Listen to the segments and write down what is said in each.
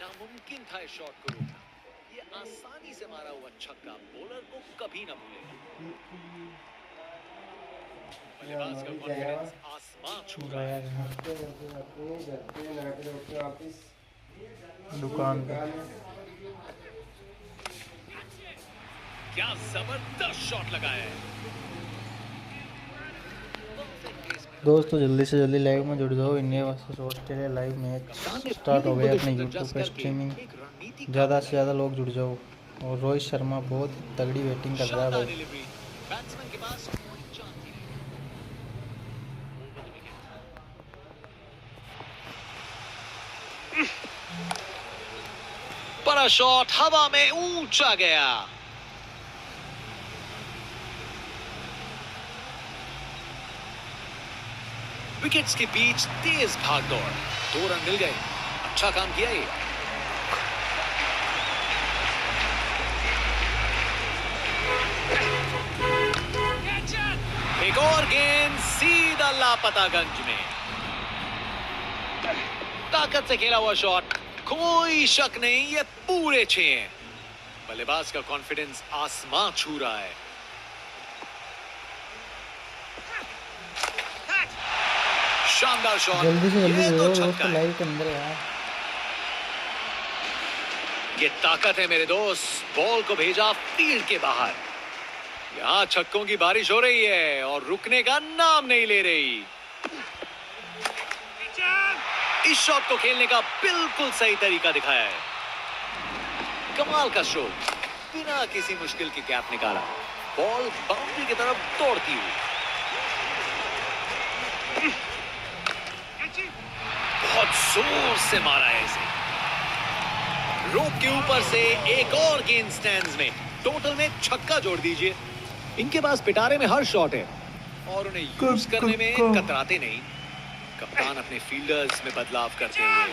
नामुमकिन था इस शॉट को रोकना। ये आसानी से मारा हुआ छक्का बॉलर को कभी ना भूलेगा। बल्लेबाज का कॉन्फिडेंस आसमान छू रहा है। दुकान पे क्या जबरदस्त शॉट लगाया है। दोस्तों जल्दी से जल्दी लाइव में जुड़ जाओ। India versus Australia live match start हो गया अपने यूट्यूब पे स्ट्रीमिंग। ज़्यादा से ज़्यादा लोग जुड़ जाओ। और रोहित शर्मा बहुत तगड़ी बैटिंग कर रहा है भाई। बैट्समैन के पास कोई चांस ही नहीं। बड़ा शॉट हवा में ऊंचा गया। विकेट्स के बीच तेज भागदौड़, 2 रन मिल गए। अच्छा काम किया ये। एक और गेंद सीधा लापतागंज में। ताकत से खेला हुआ शॉट, कोई शक नहीं ये पूरे 6 हैं। बल्लेबाज का कॉन्फिडेंस आसमान छू रहा है। शानदार शॉट। जल्दी से जल्दी ये जुड़ तो जाओ छक्का दोस्तों है। लाइव के अंदर यार। ये ताकत है मेरे दोस्त। बॉल को भेजा फील्ड के बाहर। यहाँ छक्कों की बारिश हो रही है और रुकने का नाम नहीं ले रही। इस शॉट को खेलने का बिल्कुल सही तरीका दिखाया है। कमाल का स्ट्रोक, बिना किसी मुश्किल के गैप निकाला। बॉल बाउंड्री की तरफ दौड़ती हुई। बहुत जोर से मारा है इसे। रोप के ऊपर से एक और गेंद स्टैंड्स में। टोटल में छक्का जोड़ दीजिए। इनके पास पिटारे में हर शॉट है और उन्हें यूज करने में कतराते नहीं। कप्तान अपने फील्डर्स में बदलाव करते हुए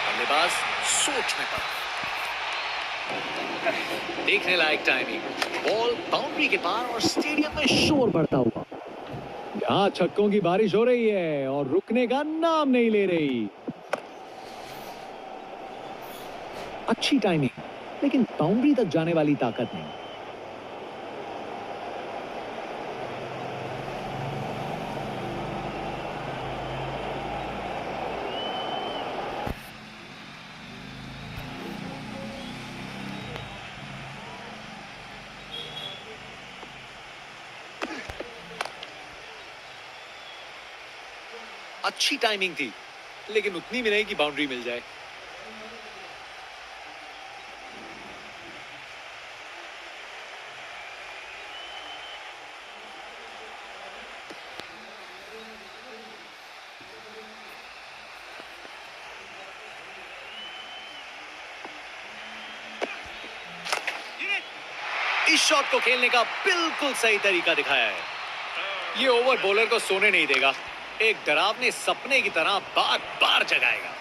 बल्लेबाज सोच में पड़ा। देखने लायक टाइमिंग। बॉल बाउंड्री के पार और स्टेडियम में शोर बढ़ता हुआ। यहाँ छक्कों की बारिश हो रही है और रुकने का नाम नहीं ले रही। अच्छी टाइमिंग, लेकिन बाउंड्री तक जाने वाली ताकत नहीं। अच्छी टाइमिंग थी, लेकिन उतनी भी नहीं कि बाउंड्री मिल जाए। इस शॉट को खेलने का बिल्कुल सही तरीका दिखाया है। ये ओवर बॉलर को सोने नहीं देगा। एक डरावने सपने की तरह बार बार जगाएगा।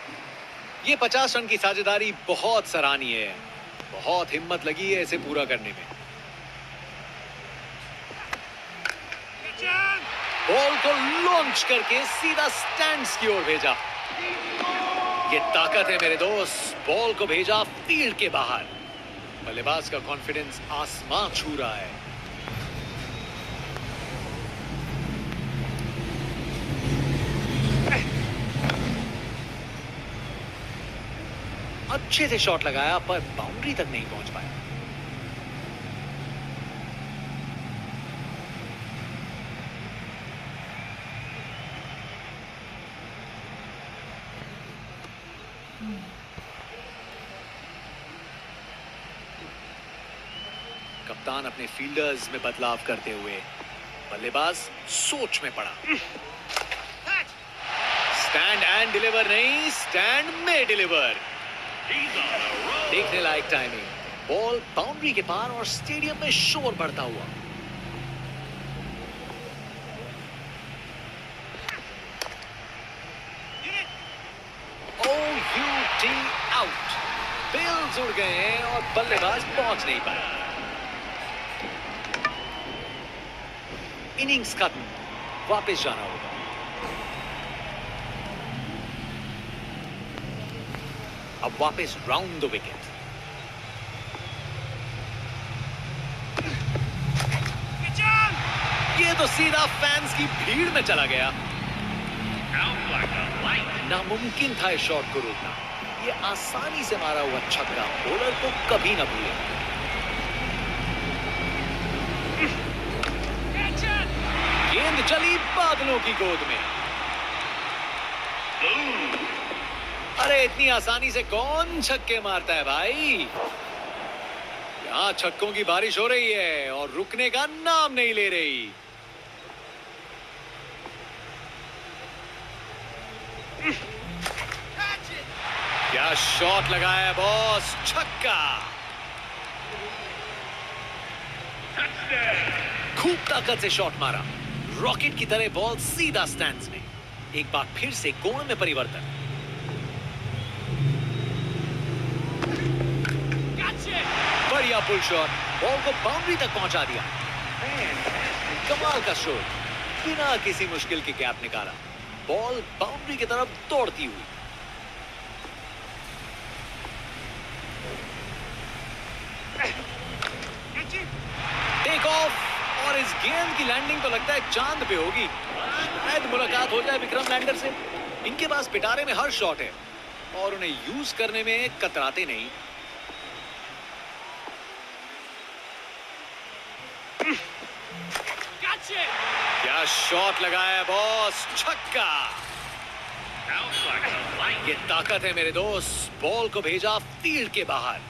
ये 50 रन की साझेदारी बहुत सराहनीय है। बहुत हिम्मत लगी है इसे पूरा करने में। बॉल को लॉन्च करके सीधा स्टैंड्स की ओर भेजा। ये ताकत है मेरे दोस्त। बॉल को भेजा फील्ड के बाहर। बल्लेबाज का कॉन्फिडेंस आसमान छू रहा है। अच्छे से शॉट लगाया पर बाउंड्री तक नहीं पहुंच पाया। कप्तान अपने फील्डर्स में बदलाव करते हुए बल्लेबाज सोच में पड़ा। स्टैंड एंड डिलीवर नहीं, स्टैंड में डिलीवर। देखने लायक टाइमिंग। बॉल बाउंड्री के पार और स्टेडियम में शोर बढ़ता हुआ। OUT out. बेल्स उड़ गए हैं और बल्लेबाज पहुंच नहीं पाया। इनिंग्स खत्म, वापस जाना होगा। अब वापस राउंड द विकेट। ये तो सीधा फैंस की भीड़ में चला गया। नामुमकिन था इस शॉट को रोकना। ये आसानी से मारा हुआ छक्का बॉलर को कभी ना भूले। गेंद चली बादलों की गोद में। अरे इतनी आसानी से कौन छक्के मारता है भाई। यहाँ छक्कों की बारिश हो रही है और रुकने का नाम नहीं ले रही। क्या शॉट लगाया है बॉस, छक्का। खूब ताकत से शॉट मारा, रॉकेट की तरह बॉल सीधा स्टैंड्स में। एक बार फिर से कोण में परिवर्तन। बढ़िया पुल शॉट, बॉल को बाउंड्री तक पहुंचा दिया। कमाल का शॉट, बिना किसी मुश्किल के गैप निकाला, बॉल बाउंड्री की तरफ दौड़ती हुई। टेक ऑफ और इस गेंद की लैंडिंग तो लगता है चांद पे होगी। शायद मुलाकात हो जाए विक्रम लैंडर से। इनके पास पिटारे में हर शॉट है और उन्हें यूज करने में कतराते नहीं। क्या शॉट लगाया है बॉस, छक्का। ये ताकत है मेरे दोस्त, बॉल को भेजा फील्ड के बाहर।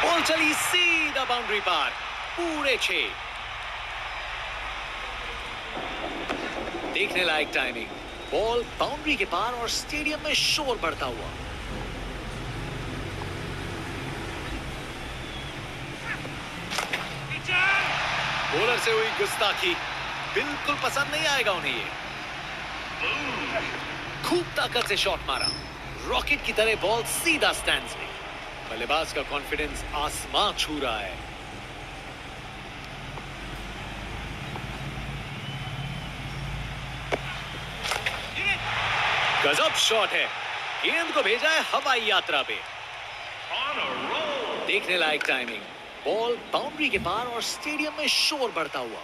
बॉल चली सीधा बाउंड्री पार, पूरे 6। देखने लायक टाइमिंग, बॉल बाउंड्री के पार और स्टेडियम में शोर बढ़ता हुआ। बॉलर से हुई गुस्ताखी बिल्कुल पसंद नहीं आएगा उन्हें ये। खूब ताकत से शॉट मारा, रॉकेट की तरह बॉल सीधा स्टैंड्स में। बल्लेबाज का कॉन्फिडेंस आसमां छू रहा है। गजब शॉट है, गेंद को भेजा है हवाई यात्रा पे। देखने लायक टाइमिंग, बॉल बाउंड्री के पार और स्टेडियम में शोर बढ़ता हुआ।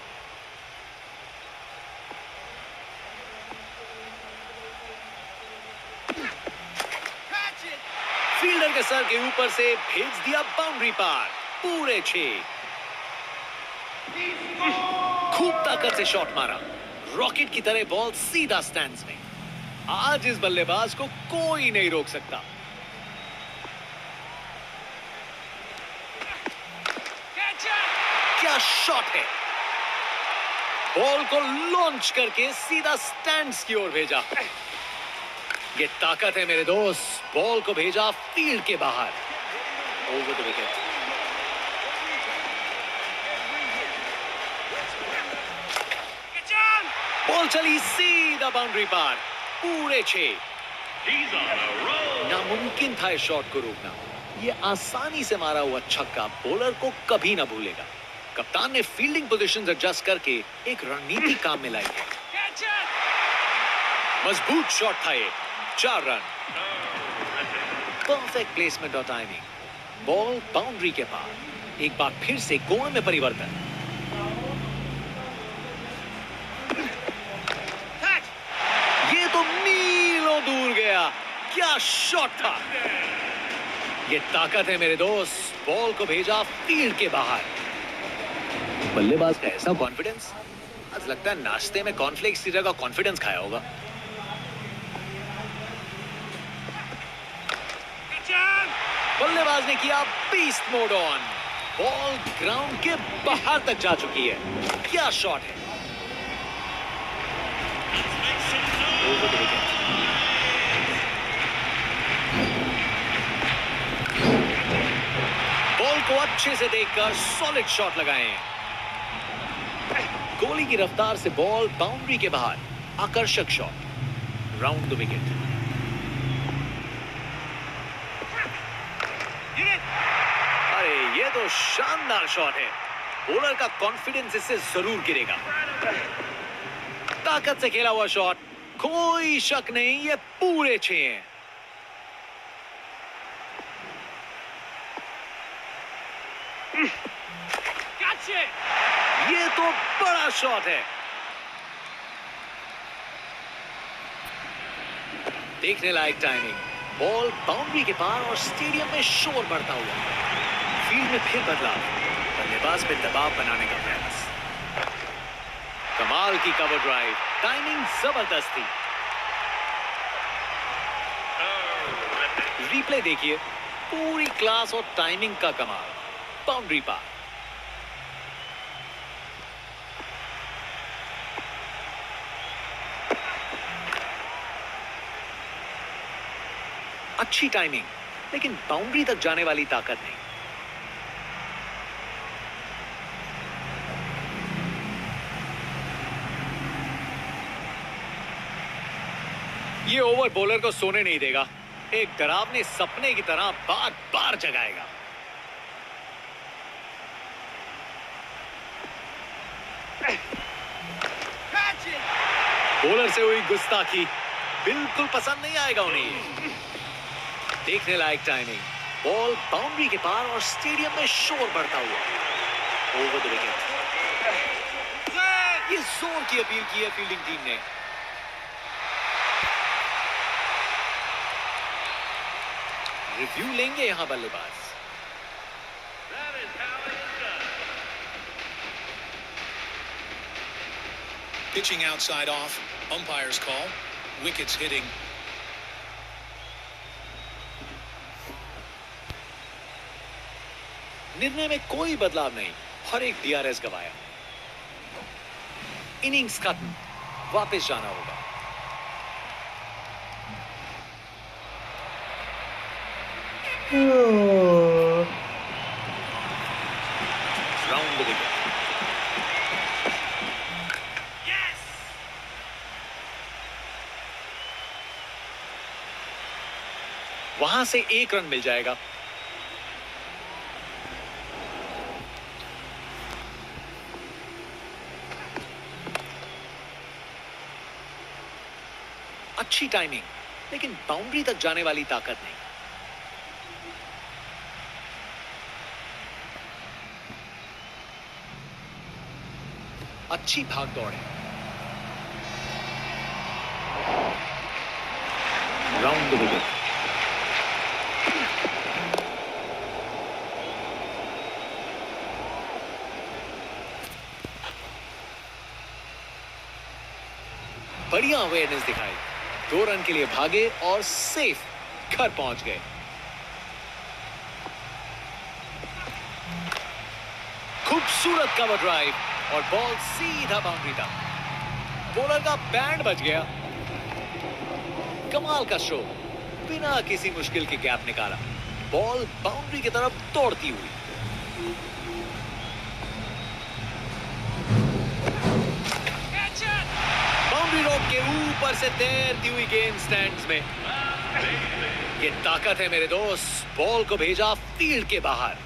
फील्डर के सर के ऊपर से भेज दिया बाउंड्री पार, पूरे 6। खूब ताकत से शॉट मारा, रॉकेट की तरह बॉल सीधा स्टैंड्स में। आज इस बल्लेबाज को कोई नहीं रोक सकता। क्या शॉट है, बॉल को लॉन्च करके सीधा स्टैंड्स की ओर भेजा। ये ताकत है मेरे दोस्त, बॉल को भेजा फील्ड के बाहर, ओवर द विकेट। बॉल चली सीधा बाउंड्री पार, पूरे 6। नामुमकिन था इस शॉट को रोकना। ये आसानी से मारा हुआ छक्का बॉलर को कभी ना भूलेगा। कप्तान ने फील्डिंग पोजीशंस एडजस्ट करके एक रणनीति काम में लाई है। मजबूत शॉट था ये, 4 रन। परफेक्ट प्लेसमेंट और टाइमिंग, बॉल बाउंड्री के पार। एक बार फिर से कोण में परिवर्तन। ये तो मीलों दूर गया, क्या शॉट था। ये ताकत है मेरे दोस्त, बॉल को भेजा फील्ड के बाहर। बल्लेबाज का ऐसा कॉन्फिडेंस, आज लगता है नाश्ते में कॉर्नफ्लेक्स की जगह कॉन्फिडेंस खाया होगा। बल्लेबाज ने किया beast mode on, ball ground के बाहर तक जा चुकी है। क्या शॉट है, ओवर द विकेट। बॉल को अच्छे से देखकर सॉलिड शॉट लगाए। गोली की रफ्तार से बॉल बाउंड्री के बाहर, आकर्षक शॉट, राउंड द विकेट। अरे ये तो शानदार शॉट है, बॉलर का कॉन्फिडेंस इससे जरूर गिरेगा। ताकत से खेला हुआ शॉट, कोई शक नहीं ये पूरे 6 हैं। ये तो बड़ा शॉट है। देखने लायक टाइमिंग, बॉल बाउंड्री के पार और स्टेडियम में शोर बढ़ता हुआ। फील्ड में फिर बदलाव, बल्लेबाज पे दबाव बनाने का प्रयास। कमाल की कवर ड्राइव, टाइमिंग जबरदस्त थी। रिप्ले देखिए, पूरी क्लास और टाइमिंग का कमाल। बाउंड्री पार। अच्छी टाइमिंग, लेकिन बाउंड्री तक जाने वाली ताकत नहीं। ये ओवर बॉलर को सोने नहीं देगा, एक डरावने सपने की तरह बार बार जगाएगा। बॉलर से हुई गुस्ताखी बिल्कुल पसंद नहीं आएगा उन्हें। देखने लायक टाइमिंग, बॉल बाउंड्री के पार और स्टेडियम में शोर बढ़ता हुआ। Over the wicket. ये जोर की अपील की है फील्डिंग टीम ने। रिव्यू लेंगे यहां बल्लेबाज। Pitching outside off, umpire's call, wickets hitting. निर्णय में कोई बदलाव नहीं, हर एक DRS गवाया। इनिंग्स खत्म, वापस जाना होगा। Round the wicket. वहां से 1 रन मिल जाएगा। अच्छी टाइमिंग, लेकिन बाउंड्री तक जाने वाली ताकत नहीं। अच्छी भाग दौड़ है। Round the wicket. बढ़िया अवेयरनेस दिखाई, 2 रन के लिए भागे और सेफ घर पहुंच गए। खूबसूरत कवर ड्राइव और बॉल सीधा बाउंड्री तक। बॉलर का बैंड बच गया। कमाल का शो, बिना किसी मुश्किल के गैप निकाला। बॉल बाउंड्री की तरफ दौड़ती हुई। बाउंड्री रोड के ऊपर से तैरती हुई गेंद स्टैंड्स में। ये ताकत है मेरे दोस्त, बॉल को भेजा फील्ड के बाहर।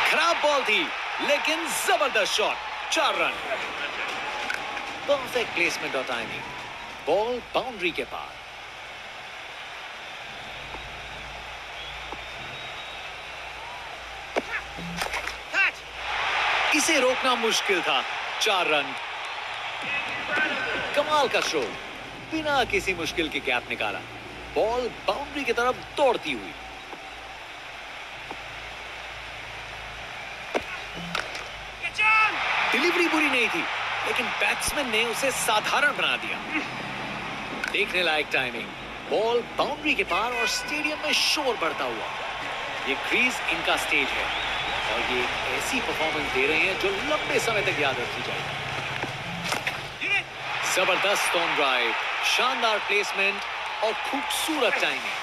खराब बॉल थी, लेकिन जबरदस्त शॉट। 4 रन। परफेक्ट प्लेसमेंट और टाइमिंग, बॉल बाउंड्री के पार। इसे रोकना मुश्किल था। 4 रन। कमाल का शो, बिना किसी मुश्किल के गैप निकाला। बॉल बाउंड्री की तरफ दौड़ती हुई। डिलीवरी बुरी नहीं थी, लेकिन बैट्समैन ने उसे साधारण बना दिया। देखने लायक टाइमिंग, बॉल बाउंड्री के पार और स्टेडियम में शोर बढ़ता हुआ। ये क्रीज इनका स्टेज है और ये ऐसी परफॉर्मेंस दे रहे हैं जो लंबे समय तक याद रखी जाएगी। जबरदस्त स्टोन ड्राइव, शानदार प्लेसमेंट और खूबसूरत टाइमिंग।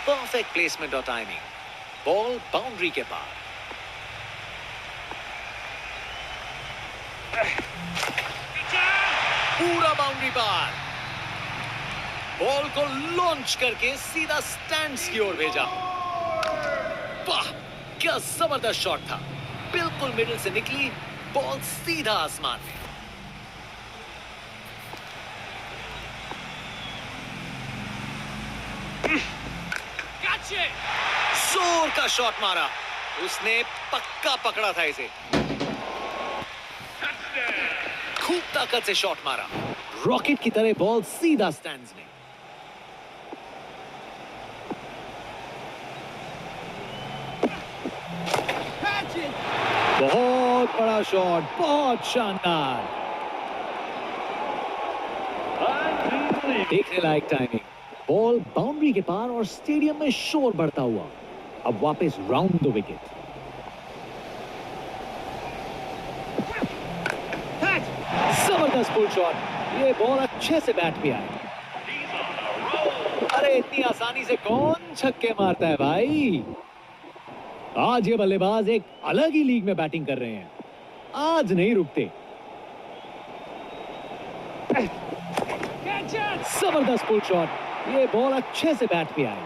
परफेक्ट प्लेसमेंट और टाइमिंग, बॉल बाउंड्री के पार। पूरा बाउंड्री पार। बॉल को लॉन्च करके सीधा स्टैंड्स की ओर भेजा। वाह, क्या जबरदस्त शॉट था। बिल्कुल मिडिल से निकली बॉल सीधा आसमान में। जोर का शॉट मारा, उसने पक्का पकड़ा था इसे। खूब ताकत से शॉट मारा, रॉकेट की तरह बॉल सीधा स्टैंड्स में। बहुत बड़ा शॉट, बहुत शानदार। देखने लायक टाइमिंग। बॉल बाउंड्री के पार और स्टेडियम में शोर बढ़ता हुआ। अब वापस राउंड द विकेट। जबरदस्त फुल शॉट, ये बॉल अच्छे से बैट पे आई। अरे इतनी आसानी से कौन छक्के मारता है भाई। आज ये बल्लेबाज एक अलग ही लीग में बैटिंग कर रहे हैं, आज नहीं रुकते। जबरदस्त फुल शॉट, ये बॉल अच्छे से बैट पे आई।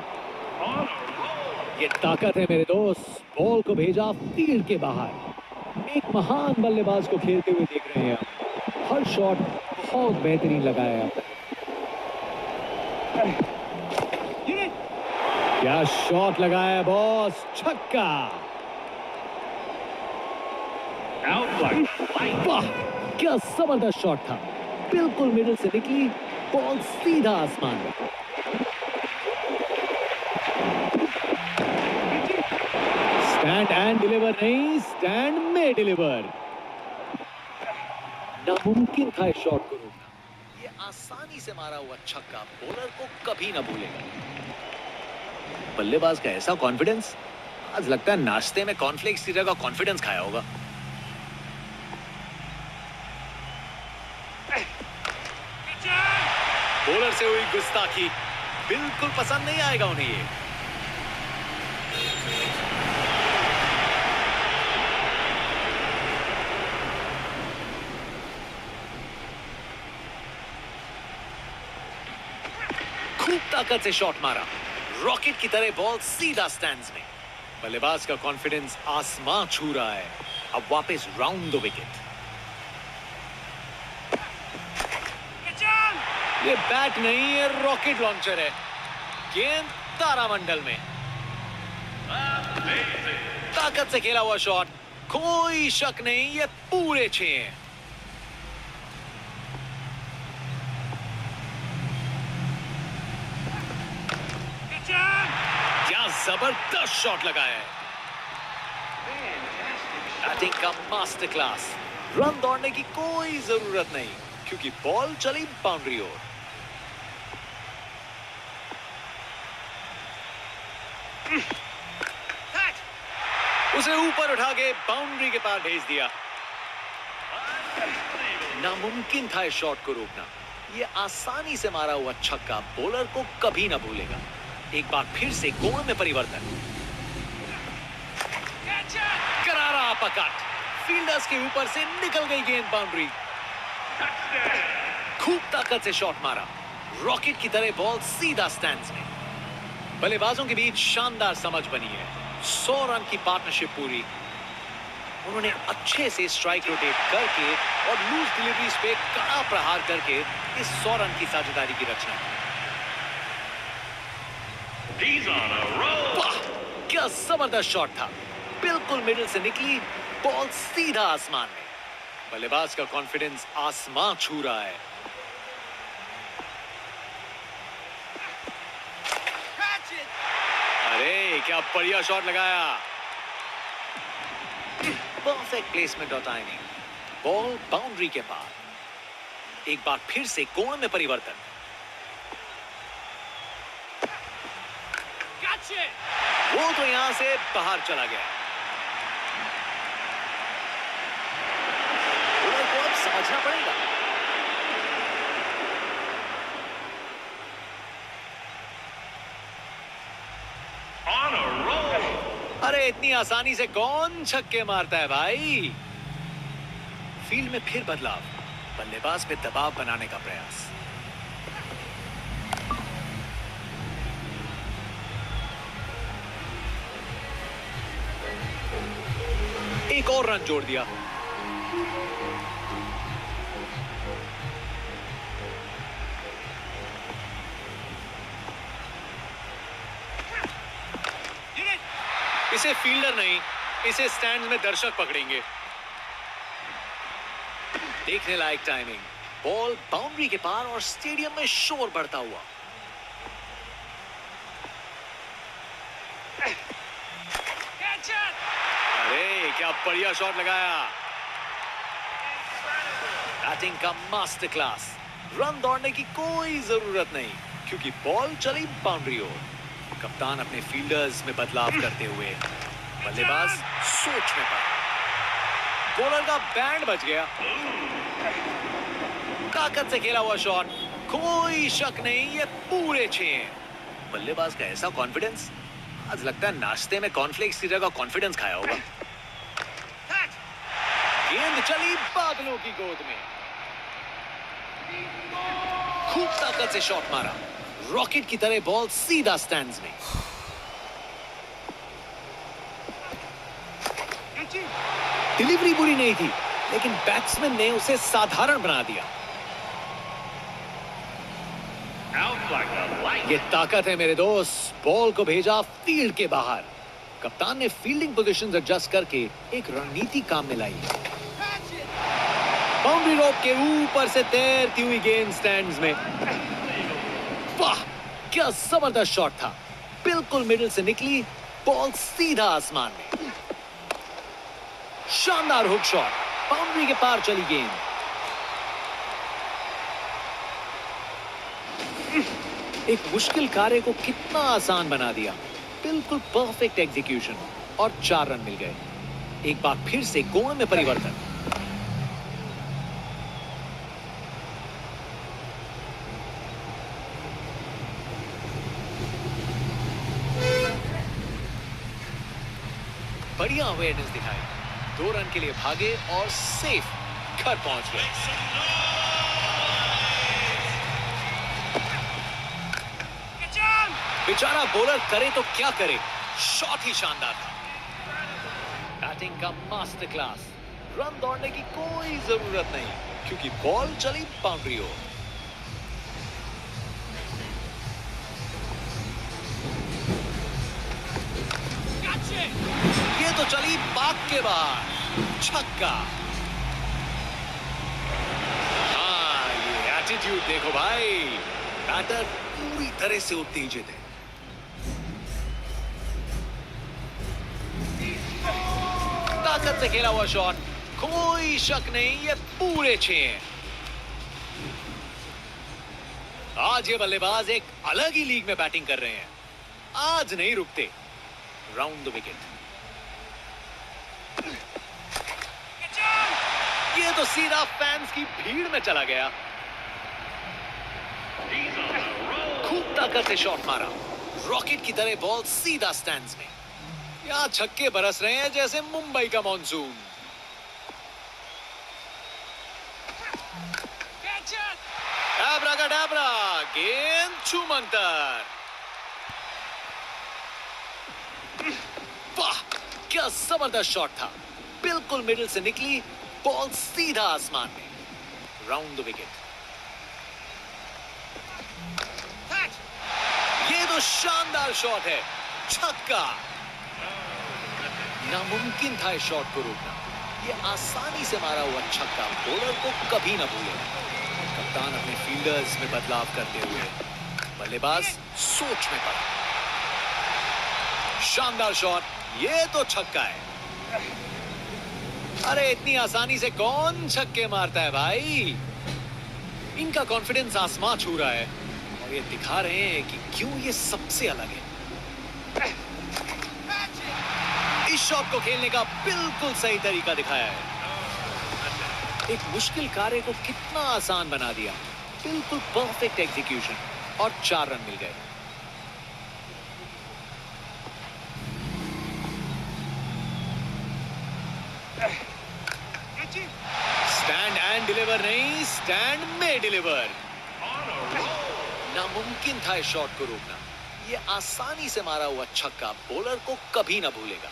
ये ताकत है मेरे दोस्त, बॉल को भेजा फील्ड के बाहर। एक महान बल्लेबाज को खेलते हुए देख रहे हैं आप। हर शॉट बहुत बेहतरीन लगाया। क्या शॉट लगाया बॉस, छक्का। वाह, क्या जबरदस्त शॉट था। बिल्कुल मिडिल से निकली बॉल सीधा आसमान में। स्टैंड एंड डिलीवर नहीं, स्टैंड में डिलीवर। नामुमकिन था इस शॉट को रोकना। ये आसानी से मारा हुआ छक्का बॉलर को कभी ना भूलेगा। बल्लेबाज का ऐसा कॉन्फिडेंस, आज लगता है नाश्ते में कॉर्नफ्लेक्स की जगह कॉन्फिडेंस खाया होगा। बॉलर से हुई गुस्ताखी बिल्कुल पसंद नहीं आएगा उन्हें ये। खूब ताकत से शॉट मारा, रॉकेट की तरह बॉल सीधा स्टैंड्स में। बल्लेबाज का कॉन्फिडेंस आसमां छू रहा है। अब वापस राउंड द विकेट। ये बैट नहीं है, रॉकेट लॉन्चर है। गेंद तारामंडल में। ताकत से खेला हुआ शॉट, कोई शक नहीं, ये पूरे 6 हैं। क्या जबरदस्त शॉट लगाया है। बैटिंग का मास्टर क्लास। रन दौड़ने की कोई जरूरत नहीं, क्योंकि बॉल चली बाउंड्री ओर। उसे ऊपर उठा के बाउंड्री के पार भेज दिया। नामुमकिन था इस शॉट को रोकना। ये आसानी से मारा हुआ छक्का बॉलर को कभी ना भूलेगा। एक बार फिर से कोण में परिवर्तन। करारा अपरकट, फील्डर्स के ऊपर से निकल गई गेंद बाउंड्री। खूब ताकत से शॉट मारा, रॉकेट की तरह बॉल सीधा स्टैंड्स में। बल्लेबाजों के बीच शानदार समझ बनी है। 100 रन की पार्टनरशिप पूरी। उन्होंने अच्छे से स्ट्राइक रोटेट करके और लूज डिलीवरीज पे कड़ा प्रहार करके इस 100 रन की साझेदारी की रचना की। वाह, क्या जबरदस्त शॉट था। बिल्कुल मिडिल से निकली बॉल सीधा आसमान में। बल्लेबाज का कॉन्फिडेंस आसमां छू रहा है। अरे क्या बढ़िया शॉट लगाया। परफेक्ट प्लेसमेंट और टाइमिंग। बॉल बाउंड्री के पार। एक बार फिर से कोण में परिवर्तन। वो तो यहां से बाहर चला गया। बॉलर को अब समझना पड़ेगा। अरे इतनी आसानी से कौन छक्के मारता है भाई। फील्ड में फिर बदलाव, बल्लेबाज पे दबाव बनाने का प्रयास। एक और रन जोड़ दिया। इसे फील्डर नहीं, इसे स्टैंड में दर्शक पकड़ेंगे। देखने लायक टाइमिंग, बॉल बाउंड्री के पार और स्टेडियम में शोर बढ़ता हुआ। अरे क्या बढ़िया शॉट लगाया। बैटिंग का मास्टर क्लास। रन दौड़ने की कोई जरूरत नहीं क्योंकि बॉल चली बाउंड्री ओर। कप्तान अपने फील्डर्स में बदलाव करते हुए बल्लेबाज सोच में पड़ा। बॉलर का बैंड बच गया। ताकत से खेला हुआ शॉट, कोई शक नहीं ये पूरे 6। बल्लेबाज का ऐसा कॉन्फिडेंस, आज लगता है नाश्ते में कॉर्नफ्लेक्स की जगह कॉन्फिडेंस खाया होगा। गेंद चली बादलों की गोद में। खूब ताकत से शॉट मारा, रॉकेट की तरह बॉल सीधा स्टैंड्स में। डिलीवरी बुरी नहीं थी लेकिन बैट्समैन ने उसे साधारण बना दिया। ये ताकत है मेरे दोस्त। बॉल को भेजा फील्ड के बाहर। कप्तान ने फील्डिंग पोजीशंस एडजस्ट करके एक रणनीति काम में लाई। बाउंड्री रोप के ऊपर से तैरती हुई गेंद स्टैंड्स में। वाह क्या जबरदस्त शॉट था। बिल्कुल मिडिल से निकली बॉल सीधा आसमान में। शानदार हुक शॉट, बाउंड्री के पार चली गेंद। एक मुश्किल कार्य को कितना आसान बना दिया। बिल्कुल परफेक्ट एग्जीक्यूशन और 4 रन मिल गए। एक बार फिर से कोण में परिवर्तन। बढ़िया अवेयरनेस दिखाई। 2 रन के लिए भागे और सेफ घर पहुंच गए। बेचारा बॉलर करे तो क्या करे, शॉट ही शानदार था। बैटिंग का मास्टर क्लास। रन दौड़ने की कोई जरूरत नहीं क्योंकि बॉल चली बाउंड्री ओर। ये तो चली बाग के बाहर, छक्का। हाँ ये एटीट्यूड देखो भाई। बैटर पूरी तरह से उत्तेजित है। ताकत से खेला हुआ शॉट, कोई शक नहीं ये पूरे 6। आज ये बल्लेबाज एक अलग ही लीग में बैटिंग कर रहे हैं। आज नहीं रुकते। Round the wicket. ये तो सीधा फैंस की भीड़ में चला गया। खूब ताकत से शॉट मारा, रॉकेट की तरह बॉल सीधा स्टैंड्स में। यहां छक्के बरस रहे हैं जैसे मुंबई का मॉनसून। एब्राकाडाब्रा, गेंद छूमंतर। वाह क्या जबरदस्त शॉट था। बिल्कुल मिडिल से निकली बॉल सीधा आसमान में। Round the wicket. ये तो शानदार शॉट है, छक्का। नामुमकिन था इस शॉट को रोकना। ये आसानी से मारा हुआ छक्का बॉलर को कभी ना भूलेगा। कप्तान अपने फील्डर्स में बदलाव करते हुए बल्लेबाज सोच में पड़ा। शानदार शॉट, ये तो छक्का है। अरे इतनी आसानी से कौन छक्के मारता है भाई। इनका कॉन्फिडेंस आसमां छू रहा है और ये दिखा रहे हैं कि क्यों ये सबसे अलग है। इस शॉट को खेलने का बिल्कुल सही तरीका दिखाया है। एक मुश्किल कार्य को कितना आसान बना दिया। बिल्कुल परफेक्ट एग्जीक्यूशन और 4 रन मिल गए। स्टैंड एंड डिलीवर नहीं, स्टैंड में डिलीवर। नामुमकिन था इस शॉट को रोकना। ये आसानी से मारा हुआ छक्का बॉलर को कभी ना भूलेगा।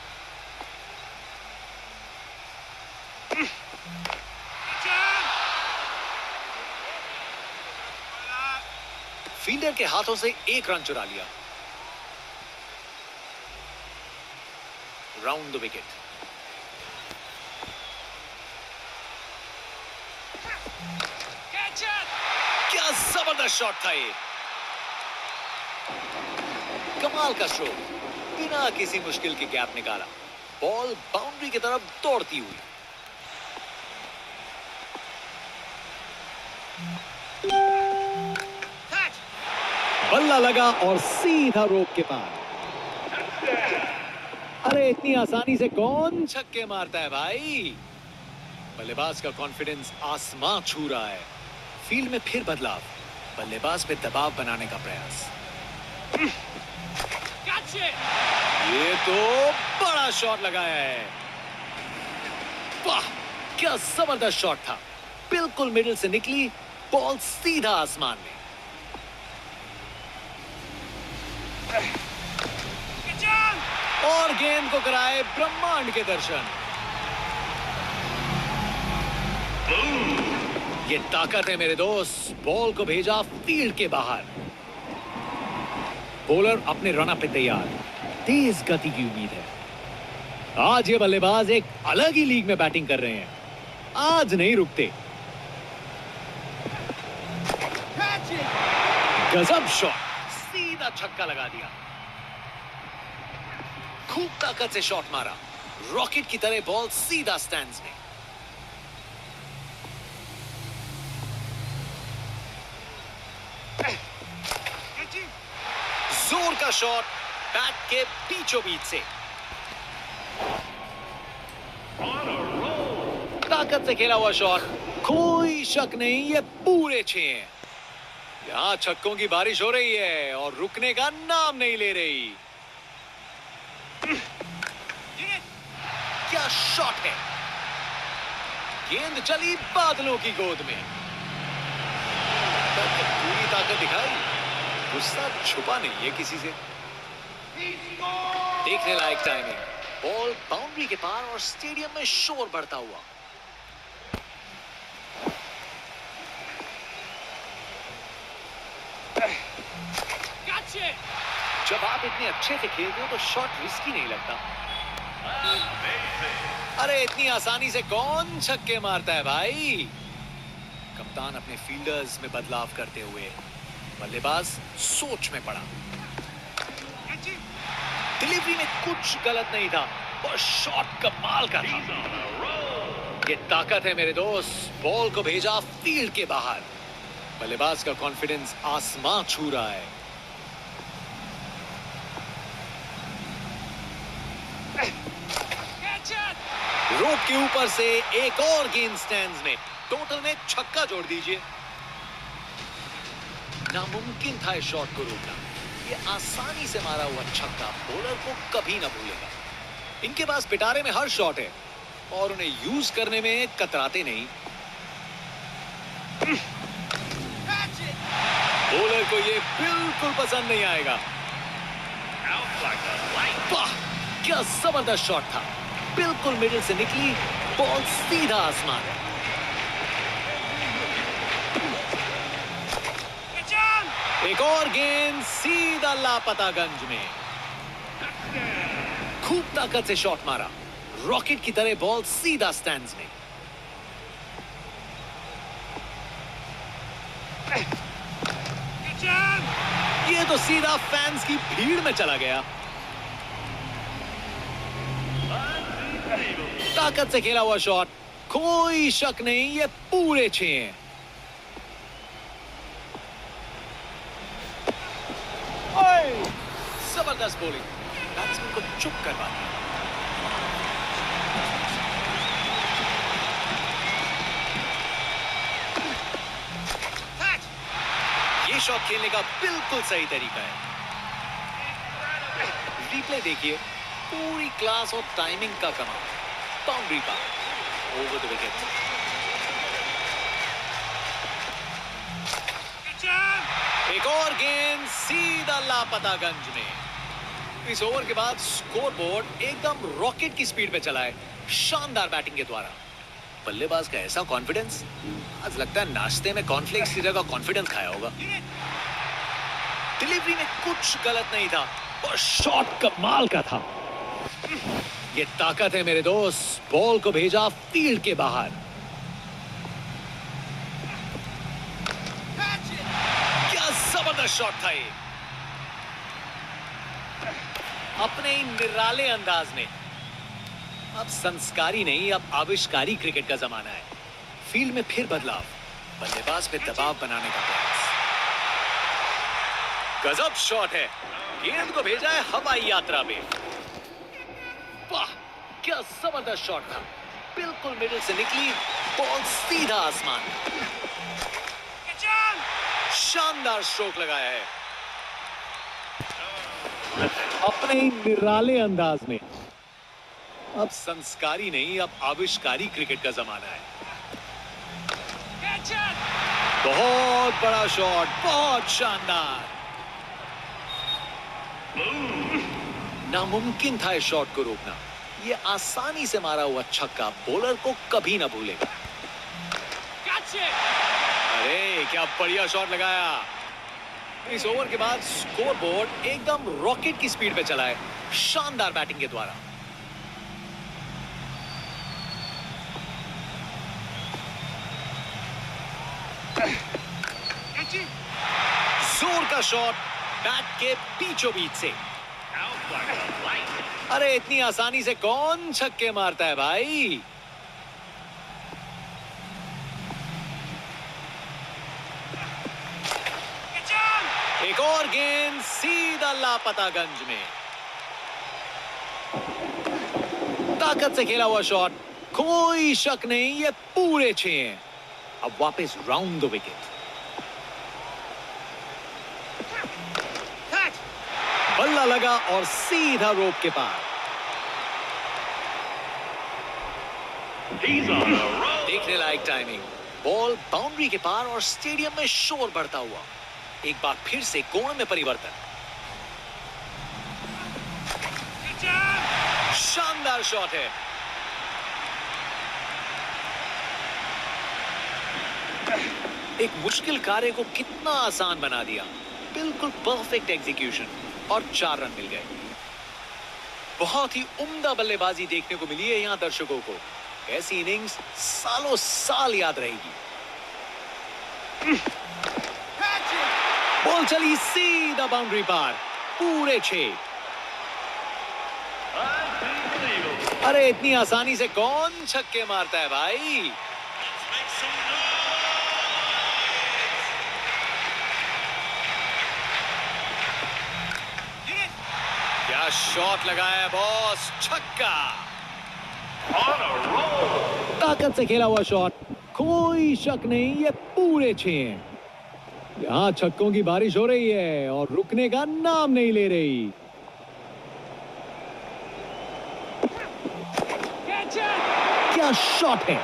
फील्डर के हाथों से 1 रन चुरा लिया। Round the wicket. क्या जबरदस्त शॉट था ये। कमाल का स्ट्रोक, बिना किसी मुश्किल के गैप निकाला। बॉल बाउंड्री की तरफ दौड़ती हुई। बल्ला लगा और सीधा रोक के पार। अरे इतनी आसानी से कौन छक्के मारता है भाई। बल्लेबाज का कॉन्फिडेंस आसमां छू रहा है। फील्ड में फिर बदलाव, बल्लेबाज पे दबाव बनाने का प्रयास। ये तो बड़ा शॉट लगाया है। वाह, क्या जबरदस्त शॉट था। बिल्कुल मिडिल से निकली बॉल सीधा आसमान में। और गेंद को कराए ब्रह्मांड के दर्शन। ये ताकत है मेरे दोस्त। बॉल को भेजा फील्ड के बाहर। बॉलर अपने रन पे तैयार। तेज गति की उम्मीद है। आज ये बल्लेबाज एक अलग ही लीग में बैटिंग कर रहे हैं। आज नहीं रुकते। गजब शॉट, सीधा छक्का लगा दिया। खूब ताकत से शॉट मारा। रॉकेट की तरह बॉल सीधा स्टैंड्स में। जोर का शॉट बैट के बीचों बीच से। ताकत से खेला हुआ शॉट, कोई शक नहीं ये पूरे 6 हैं। यहां छक्कों की बारिश हो रही है और रुकने का नाम नहीं ले रही। क्या शॉट है। गेंद चली बादलों की गोद में। पूरी ताकत दिखाई। गुस्सा छुपा नहीं है किसी से। देखने लायक टाइमिंग। बॉल बाउंड्री के पार और स्टेडियम में शोर बढ़ता हुआ। जब आप इतने अच्छे से खेलते हो तो शॉट रिस्की नहीं लगता। अरे इतनी आसानी से कौन छक्के मारता है भाई। कप्तान अपने फील्डर्स में बदलाव करते हुए। बल्लेबाज सोच में पड़ा। डिलीवरी में कुछ गलत नहीं था और शॉट कमाल का था। ये ताकत है मेरे दोस्त। बॉल को भेजा फील्ड के बाहर। बल्लेबाज का कॉन्फिडेंस आसमां छू रहा है। रोप के ऊपर से एक और गेंद स्टैंड्स में। टोटल में छक्का जोड़ दीजिए। नामुमकिन था इस शॉट को रोकना। ये आसानी से मारा हुआ छक्का बॉलर को कभी ना भूलेगा। इनके पास पिटारे में हर शॉट है और उन्हें यूज करने में कतराते नहीं। बॉलर को ये बिल्कुल पसंद नहीं आएगा। वाह, क्या जबरदस्त शॉट था। बिल्कुल मिडिल से निकली बॉल सीधा आसमान। एक और गेंद सीधा लापतागंज में। खूब ताकत से शॉट मारा। रॉकेट की तरह बॉल सीधा स्टैंड्स में। ये तो सीधा फैंस की भीड़ में चला गया। ताकत से खेला हुआ शॉट, कोई शक नहीं ये पूरे 6 हैं। जबरदस्त बॉलिंग, बैट्समैन को चुप करवा दिया। ये शॉट खेलने का बिल्कुल सही तरीका है। रिप्ले देखिए, पूरी क्लास और टाइमिंग का कमाल। बाउंड्री पार, ओवर द विकेट। एक और गेंद सीधा लापतागंज में। इस ओवर के बाद स्कोरबोर्ड एकदम रॉकेट की स्पीड पे चला है, शानदार बैटिंग के द्वारा। बल्लेबाज का ऐसा कॉन्फिडेंस, आज लगता है नाश्ते में कॉर्नफ्लेक्स की जगह कॉन्फिडेंस खाया होगा। डिलीवरी में कुछ गलत नहीं था और शॉट कमाल का था। ये ताकत है मेरे दोस्त। बॉल को भेजा फील्ड के बाहर। क्या जबरदस्त शॉट था ये। अपने ही निराले अंदाज में। अब संस्कारी नहीं, अब आविष्कारी क्रिकेट का जमाना है। फील्ड में फिर बदलाव, बल्लेबाज पे दबाव बनाने का प्रयास। गजब शॉट है। गेंद को भेजा है हवाई यात्रा में। वाह, क्या जबरदस्त शॉट था। बिल्कुल मिडिल से निकली बॉल सीधा आसमान। शानदार स्ट्रोक लगाया है अपने ही निराले अंदाज में। अब संस्कारी नहीं, अब आविष्कारी क्रिकेट का जमाना है। बहुत बड़ा शॉट, बहुत शानदार। नामुमकिन था इस शॉट को रोकना। ये आसानी से मारा हुआ छक्का बॉलर को कभी ना भूलेगा। अरे क्या बढ़िया शॉट लगाया। इस ओवर के बाद स्कोरबोर्ड एकदम रॉकेट की स्पीड पे चला है, शानदार बैटिंग के द्वारा। जोर का शॉट बैट के बीचों बीच से। अरे इतनी आसानी से कौन छक्के मारता है भाई। एक और गेंद सीधा लापतागंज में। ताकत से खेला हुआ शॉट, कोई शक नहीं, ये पूरे 6 हैं। अब वापस राउंड द विकेट। बल्ला लगा और सीधा रोप के पार। देखने लायक टाइमिंग। बॉल बाउंड्री के पार और स्टेडियम में शोर बढ़ता हुआ। एक बार फिर से कोण में परिवर्तन। शानदार शॉट है। एक मुश्किल कार्य को कितना आसान बना दिया। बिल्कुल परफेक्ट एग्जीक्यूशन और 4 रन मिल गए। बहुत ही उम्दा बल्लेबाजी देखने को मिली है यहां दर्शकों को। ऐसी इनिंग्स सालों साल याद रहेगी। बॉल चली सीधा बाउंड्री पार, पूरे 6। अरे इतनी आसानी से कौन छक्के मारता है भाई। क्या शॉट लगाया बॉस, छक्का। ताकत से खेला हुआ शॉट, कोई शक नहीं, ये पूरे 6 हैं। यहां छक्कों की बारिश हो रही है और रुकने का नाम नहीं ले रही। क्या शॉट है।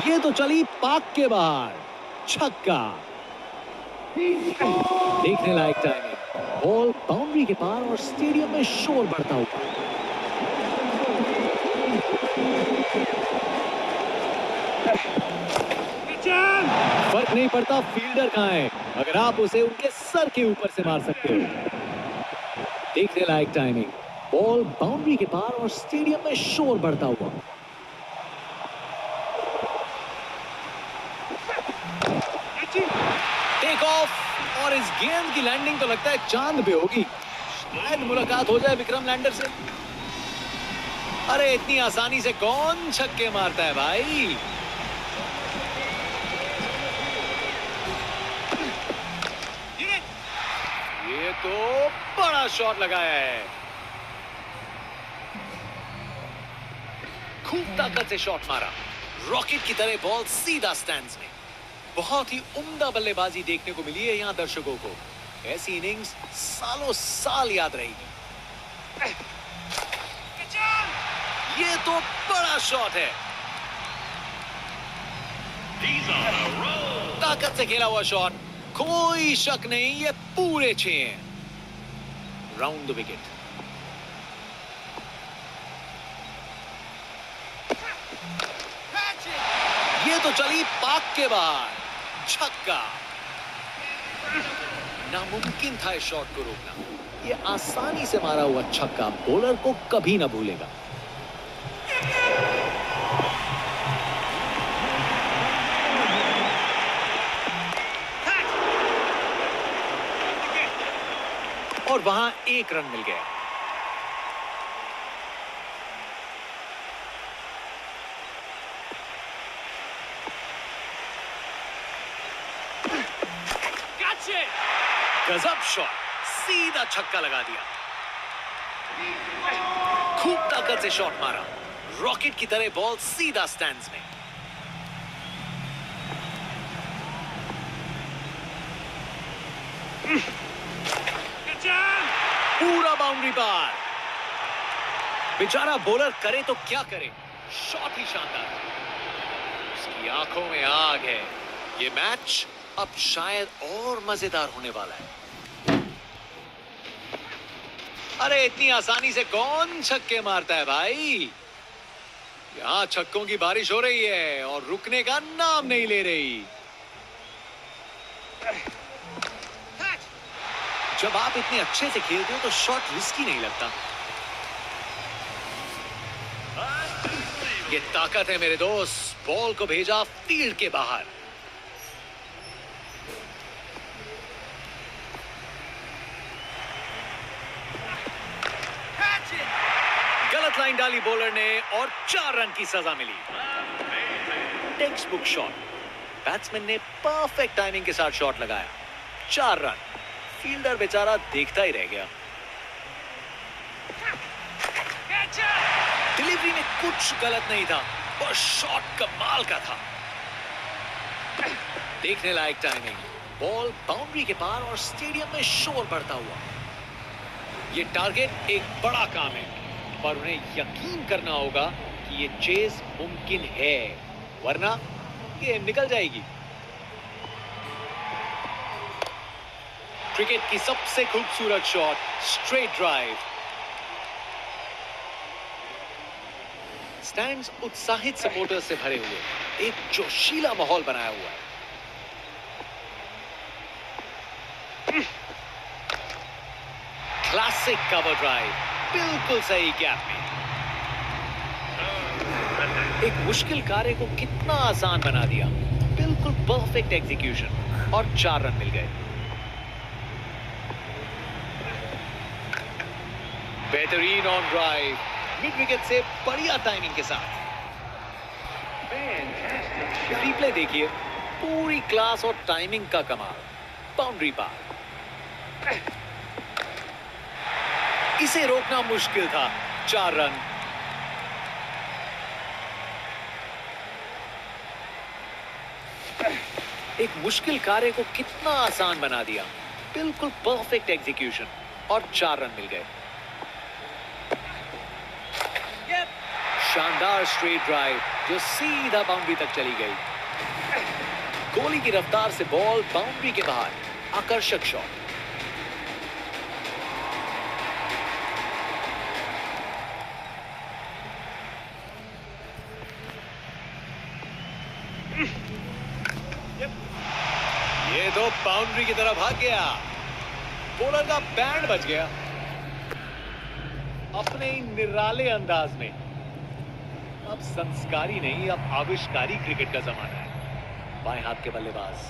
ये तो चली पाक के बाहर, छक्का। देखने लायक टाइमिंग। बॉल बाउंड्री के पार और स्टेडियम में शोर बढ़ता हुआ। फर्क नहीं पड़ता फील्डर कहां है, अगर आप उसे उनके सर के ऊपर से मार सकते हो। देखने लायक टाइमिंग। बॉल बाउंड्री के पार और स्टेडियम में शोर बढ़ता हुआ। टेक ऑफ और इस गेंद की लैंडिंग तो लगता है चांद पे होगी। शायद मुलाकात हो जाए विक्रम लैंडर से। अरे इतनी आसानी से कौन छक्के मारता है भाई। ये तो बड़ा शॉट लगाया है। खूब ताकत से शॉट मारा, रॉकेट की तरह बॉल सीधा स्टैंड्स में। बहुत ही उम्दा बल्लेबाजी देखने को मिली है यहां दर्शकों को। ऐसी इनिंग्स सालों साल याद रहेगी। ये तो बड़ा शॉट है। ताकत से खेला हुआ शॉट, कोई शक नहीं, ये पूरे 6 हैं। Round the wicket. ये तो चली पाक के बाहर, छक्का। नामुमकिन था इस शॉट को रोकना। ये आसानी से मारा हुआ छक्का बॉलर को कभी ना भूलेगा। और वहां एक रन मिल गया। गजब शॉट, सीधा छक्का लगा दिया। खूब ताकत से शॉट मारा, रॉकेट की तरह बॉल सीधा स्टैंड्स में। पूरा बाउंड्री पार। बेचारा बॉलर करे तो क्या करे, शॉट ही शानदार। उसकी आंखों में आग है। ये मैच अब शायद और मजेदार होने वाला है। अरे इतनी आसानी से कौन छक्के मारता है भाई। यहां छक्कों की बारिश हो रही है और रुकने का नाम नहीं ले रही। जब आप इतने अच्छे से खेलते हो तो शॉट रिस्की नहीं लगता। ये ताकत है मेरे दोस्त। बॉल को भेजा फील्ड के बाहर। गलत लाइन डाली बॉलर ने और 4 रन की सजा मिली। Textbook shot. बैट्समैन ने परफेक्ट टाइमिंग के साथ शॉट लगाया। 4 रन। फील्डर बेचारा देखता ही रह गया। डिलीवरी में कुछ गलत नहीं था और शॉट कमाल का था। देखने लायक टाइमिंग। बॉल बाउंड्री के पार और स्टेडियम में शोर बढ़ता हुआ। ये टारगेट एक बड़ा काम है, पर उन्हें यकीन करना होगा कि ये चेज मुमकिन है, वरना गेम निकल जाएगी। क्रिकेट की सबसे खूबसूरत शॉट, स्ट्रेट ड्राइव। स्टैंड्स उत्साहित सपोर्टर्स से भरे हुए, एक जोशीला माहौल बनाया हुआ है। क्लासिक कवर ड्राइव, बिल्कुल सही गैप में। एक मुश्किल कार्य को कितना आसान बना दिया। बिल्कुल परफेक्ट एग्जीक्यूशन और 4 रन मिल गए। बेहतरीन ऑन ड्राइव, मिड विकेट से बढ़िया टाइमिंग के साथ। रिप्ले देखिए, पूरी क्लास और टाइमिंग का कमाल। बाउंड्री पार। इसे रोकना मुश्किल था। 4 रन। एक मुश्किल कार्य को कितना आसान बना दिया। बिल्कुल परफेक्ट एग्जीक्यूशन और 4 रन मिल गए। शानदार स्ट्रेट ड्राइव जो सीधा बाउंड्री तक चली गई। गोली की रफ्तार से बॉल बाउंड्री के बाहर। आकर्षक शॉट। ये तो बाउंड्री की तरफ भाग गया। बॉलर का बैंड बच गया। अपने ही निराले अंदाज में। अब संस्कारी नहीं, अब आविष्कारी क्रिकेट का जमाना है। बाएं हाथ के बल्लेबाज।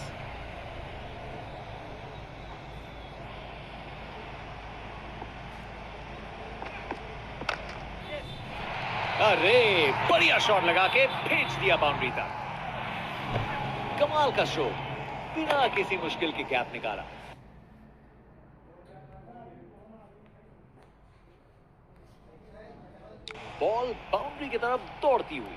अरे बढ़िया शॉट लगा के भेज दिया बाउंड्री तक। कमाल का शो, बिना किसी मुश्किल के गैप निकाला। बॉल बाउंड्री की तरफ दौड़ती हुई।